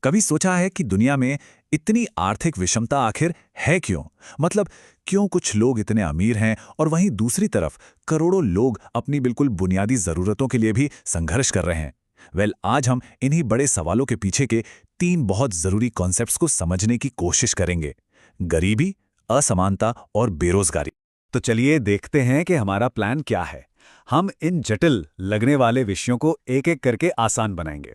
कभी सोचा है कि दुनिया में इतनी आर्थिक विषमता आखिर है क्यों? मतलब क्यों कुछ लोग इतने अमीर हैं और वहीं दूसरी तरफ करोड़ों लोग अपनी बिल्कुल बुनियादी जरूरतों के लिए भी संघर्ष कर रहे हैं? आज हम इन्हीं बड़े सवालों के पीछे के 3 बहुत जरूरी कॉन्सेप्ट्स को समझने की कोशिश करेंगे। गरीबी, असमानता और बेरोजगारी। तो चलिए देखते हैं कि हमारा प्लान क्या है। हम इन जटिल लगने वाले विषयों को एक एक करके आसान बनाएंगे।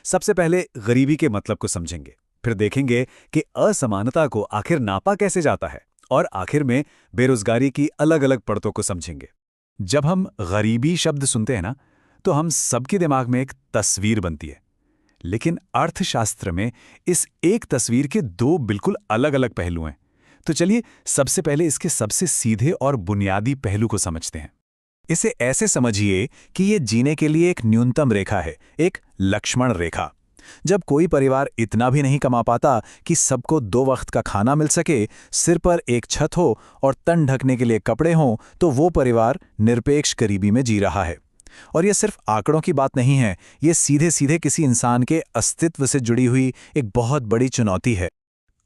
सबसे पहले गरीबी के मतलब को समझेंगे, फिर देखेंगे कि असमानता को आखिर नापा कैसे जाता है, और आखिर में बेरोजगारी की अलग अलग परतों को समझेंगे। जब हम गरीबी शब्द सुनते हैं ना, तो हम सबके दिमाग में एक तस्वीर बनती है। लेकिन अर्थशास्त्र में इस एक तस्वीर के 2 बिल्कुल अलग अलग पहलू हैं। तो चलिए सबसे पहले इसके सबसे सीधे और बुनियादी पहलू को समझते हैं। इसे ऐसे समझिए कि ये जीने के लिए एक न्यूनतम रेखा है, एक लक्ष्मण रेखा। जब कोई परिवार इतना भी नहीं कमा पाता कि सबको 2 वक्त का खाना मिल सके, सिर पर एक छत हो और तन ढकने के लिए कपड़े हों, तो वो परिवार निरपेक्ष गरीबी में जी रहा है। और ये सिर्फ आंकड़ों की बात नहीं है, ये सीधे सीधे किसी इंसान के अस्तित्व से जुड़ी हुई एक बहुत बड़ी चुनौती है।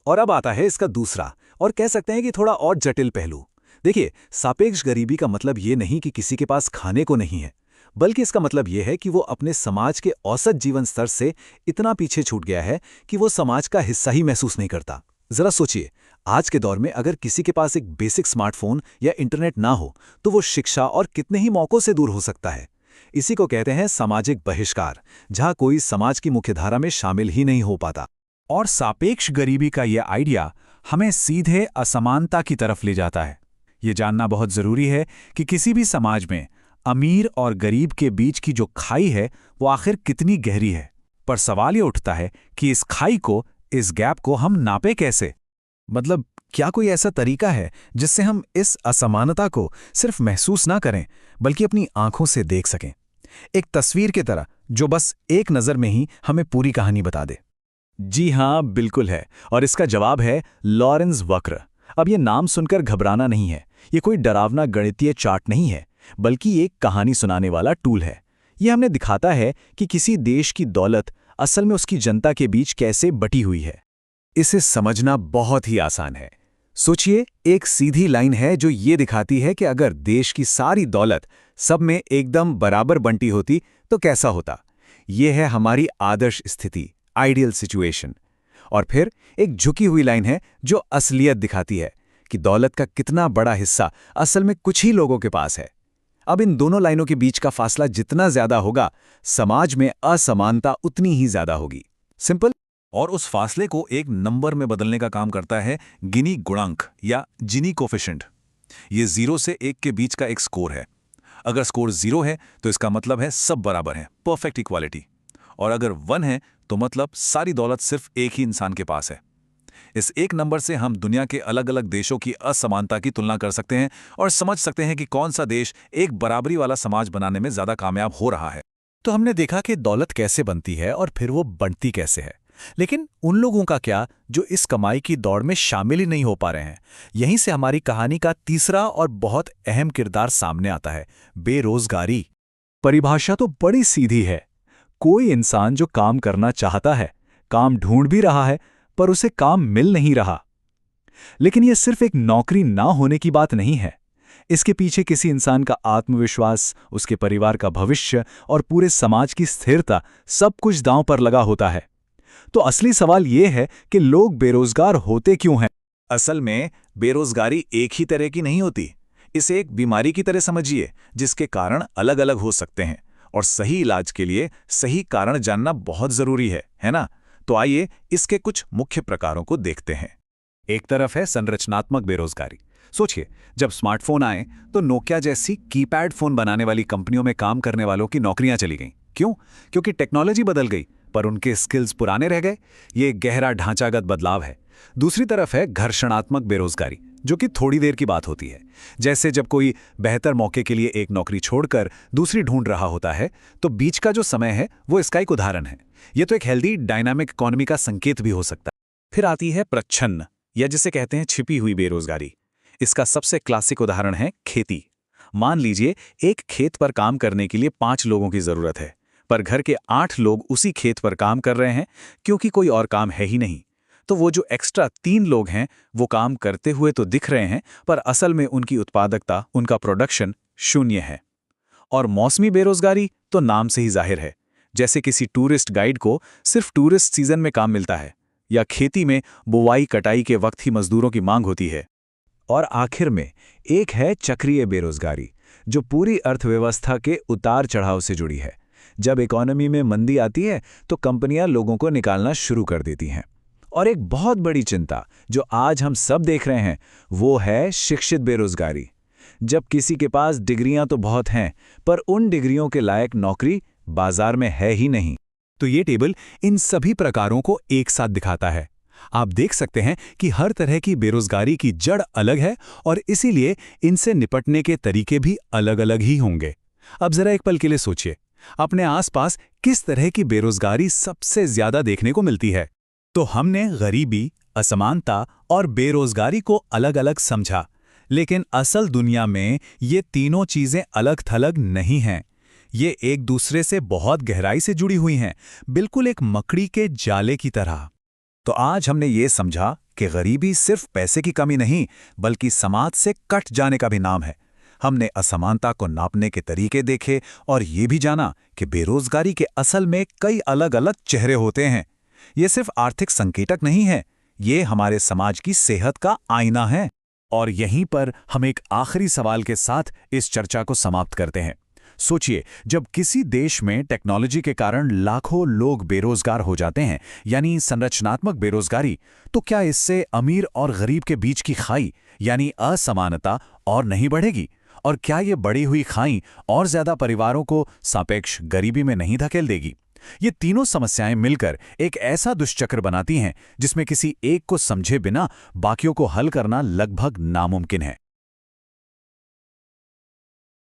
और अब आता है इसका दूसरा, और कह सकते हैं कि थोड़ा और जटिल पहलू। देखिए, सापेक्ष गरीबी का मतलब ये नहीं कि किसी के पास खाने को नहीं है, बल्कि इसका मतलब ये है कि वो अपने समाज के औसत जीवन स्तर से इतना पीछे छूट गया है कि वो समाज का हिस्सा ही महसूस नहीं करता। जरा सोचिए, आज के दौर में अगर किसी के पास एक बेसिक स्मार्टफोन या इंटरनेट ना हो, तो वो शिक्षा और कितने ही मौकों से दूर हो सकता है। इसी को कहते हैं सामाजिक बहिष्कार, जहां कोई समाज की मुख्यधारा में शामिल ही नहीं हो पाता। और सापेक्ष गरीबी का यह आइडिया हमें सीधे असमानता की तरफ ले जाता है। ये जानना बहुत जरूरी है कि किसी भी समाज में अमीर और गरीब के बीच की जो खाई है वो आखिर कितनी गहरी है। पर सवाल ये उठता है कि इस खाई को, इस गैप को हम नापे कैसे? मतलब क्या कोई ऐसा तरीका है जिससे हम इस असमानता को सिर्फ महसूस ना करें, बल्कि अपनी आंखों से देख सकें, एक तस्वीर की तरह जो बस एक नज़र में ही हमें पूरी कहानी बता दे? जी हाँ, बिल्कुल है, और इसका जवाब है लॉरेंस वक्र। अब ये नाम सुनकर घबराना नहीं है, ये कोई डरावना गणितीय चार्ट नहीं है, बल्कि एक कहानी सुनाने वाला टूल है। ये हमें दिखाता है कि किसी देश की दौलत असल में उसकी जनता के बीच कैसे बटी हुई है। इसे समझना बहुत ही आसान है। सोचिए, एक सीधी लाइन है जो ये दिखाती है कि अगर देश की सारी दौलत सब में एकदम बराबर बंटी होती तो कैसा होता। ये है हमारी आदर्श स्थिति, आइडियल सिचुएशन। और फिर एक झुकी हुई लाइन है जो असलियत दिखाती है कि दौलत का कितना बड़ा हिस्सा असल में कुछ ही लोगों के पास है। अब इन दोनों लाइनों के बीच का फासला जितना ज्यादा होगा, समाज में असमानता उतनी ही ज्यादा होगी। सिंपल। और उस फासले को एक नंबर में बदलने का काम करता है गिनी गुणांक या जिनी कोफिशिएंट। ये 0 से 1 के बीच का एक स्कोर है। अगर स्कोर 0 है तो इसका मतलब है सब बराबर है, परफेक्ट इक्वालिटी। और अगर 1 है तो मतलब सारी दौलत सिर्फ एक ही इंसान के पास है। इस एक नंबर से हम दुनिया के अलग अलग देशों की असमानता की तुलना कर सकते हैं और समझ सकते हैं कि कौन सा देश एक बराबरी वाला समाज बनाने में ज्यादा कामयाब हो रहा है। तो हमने देखा कि दौलत कैसे बनती है और फिर वो बढ़ती कैसे है। लेकिन उन लोगों का क्या जो इस कमाई की दौड़ में शामिल ही नहीं हो पा रहे हैं? यहीं से हमारी कहानी का तीसरा और बहुत अहम किरदार सामने आता है, बेरोजगारी। परिभाषा तो बड़ी सीधी है। कोई इंसान जो काम करना चाहता है, काम ढूंढ भी रहा है, पर उसे काम मिल नहीं रहा। लेकिन यह सिर्फ एक नौकरी ना होने की बात नहीं है। इसके पीछे किसी इंसान का आत्मविश्वास, उसके परिवार का भविष्य और पूरे समाज की स्थिरता, सब कुछ दांव पर लगा होता है। तो असली सवाल यह है कि लोग बेरोजगार होते क्यों हैं? असल में बेरोजगारी एक ही तरह की नहीं होती। इसे एक बीमारी की तरह समझिए, जिसके कारण अलग अलग हो सकते हैं, और सही इलाज के लिए सही कारण जानना बहुत जरूरी है ना? तो आइए इसके कुछ मुख्य प्रकारों को देखते हैं। एक तरफ है संरचनात्मक बेरोजगारी। सोचिए, जब स्मार्टफोन आए तो नोकिया जैसी कीपैड फोन बनाने वाली कंपनियों में काम करने वालों की नौकरियां चली गईं। क्यों? क्योंकि टेक्नोलॉजी बदल गई, पर उनके स्किल्स पुराने रह गए। ये गहरा ढांचागत बदलाव है। दूसरी तरफ है घर्षणात्मक बेरोजगारी, जो कि थोड़ी देर की बात होती है। जैसे जब कोई बेहतर मौके के लिए एक नौकरी छोड़कर दूसरी ढूंढ रहा होता है, तो बीच का जो समय है वो इसका एक उदाहरण है। ये तो एक हेल्दी डायनामिक इकोनॉमी का संकेत भी हो सकता है। फिर आती है प्रच्छन्न, या जिसे कहते हैं छिपी हुई बेरोजगारी। इसका सबसे क्लासिक उदाहरण है खेती। मान लीजिए एक खेत पर काम करने के लिए 5 लोगों की जरूरत है, पर घर के 8 लोग उसी खेत पर काम कर रहे हैं क्योंकि कोई और काम है ही नहीं। तो वो जो एक्स्ट्रा 3 लोग हैं वो काम करते हुए तो दिख रहे हैं, पर असल में उनकी उत्पादकता, उनका प्रोडक्शन शून्य है। और मौसमी बेरोजगारी तो नाम से ही जाहिर है। जैसे किसी टूरिस्ट गाइड को सिर्फ टूरिस्ट सीजन में काम मिलता है, या खेती में बुवाई कटाई के वक्त ही मजदूरों की मांग होती है। और आखिर में एक है चक्रीय बेरोजगारी, जो पूरी अर्थव्यवस्था के उतार चढ़ाव से जुड़ी है। जब इकोनॉमी में मंदी आती है तो कंपनियां लोगों को निकालना शुरू कर देती हैं। और एक बहुत बड़ी चिंता जो आज हम सब देख रहे हैं वो है शिक्षित बेरोजगारी। जब किसी के पास डिग्रियां तो बहुत हैं, पर उन डिग्रियों के लायक नौकरी बाजार में है ही नहीं। तो ये टेबल इन सभी प्रकारों को एक साथ दिखाता है। आप देख सकते हैं कि हर तरह की बेरोजगारी की जड़ अलग है और इसीलिए इनसे निपटने के तरीके भी अलग-अलग ही होंगे। अब जरा एक पल के लिए सोचिए, अपने आसपास किस तरह की बेरोजगारी सबसे ज्यादा देखने को मिलती है। तो हमने गरीबी, असमानता और बेरोजगारी को अलग-अलग समझा, लेकिन असल दुनिया में ये तीनों चीजें अलग-थलग नहीं हैं। ये एक दूसरे से बहुत गहराई से जुड़ी हुई हैं, बिल्कुल एक मकड़ी के जाले की तरह। तो आज हमने ये समझा कि गरीबी सिर्फ पैसे की कमी नहीं, बल्कि समाज से कट जाने का भी नाम है। हमने असमानता को नापने के तरीके देखे और ये भी जाना कि बेरोजगारी के असल में कई अलग-अलग चेहरे होते हैं। ये सिर्फ आर्थिक संकेतक नहीं है, ये हमारे समाज की सेहत का आईना है। और यहीं पर हम एक आखिरी सवाल के साथ इस चर्चा को समाप्त करते हैं। सोचिए, जब किसी देश में टेक्नोलॉजी के कारण लाखों लोग बेरोजगार हो जाते हैं, यानी संरचनात्मक बेरोजगारी, तो क्या इससे अमीर और गरीब के बीच की खाई यानी असमानता और नहीं बढ़ेगी? और क्या ये बढ़ी हुई खाई और ज्यादा परिवारों को सापेक्ष गरीबी में नहीं धकेल देगी? ये तीनों समस्याएं मिलकर एक ऐसा दुष्चक्र बनाती हैं जिसमें किसी एक को समझे बिना बाकियों को हल करना लगभग नामुमकिन है।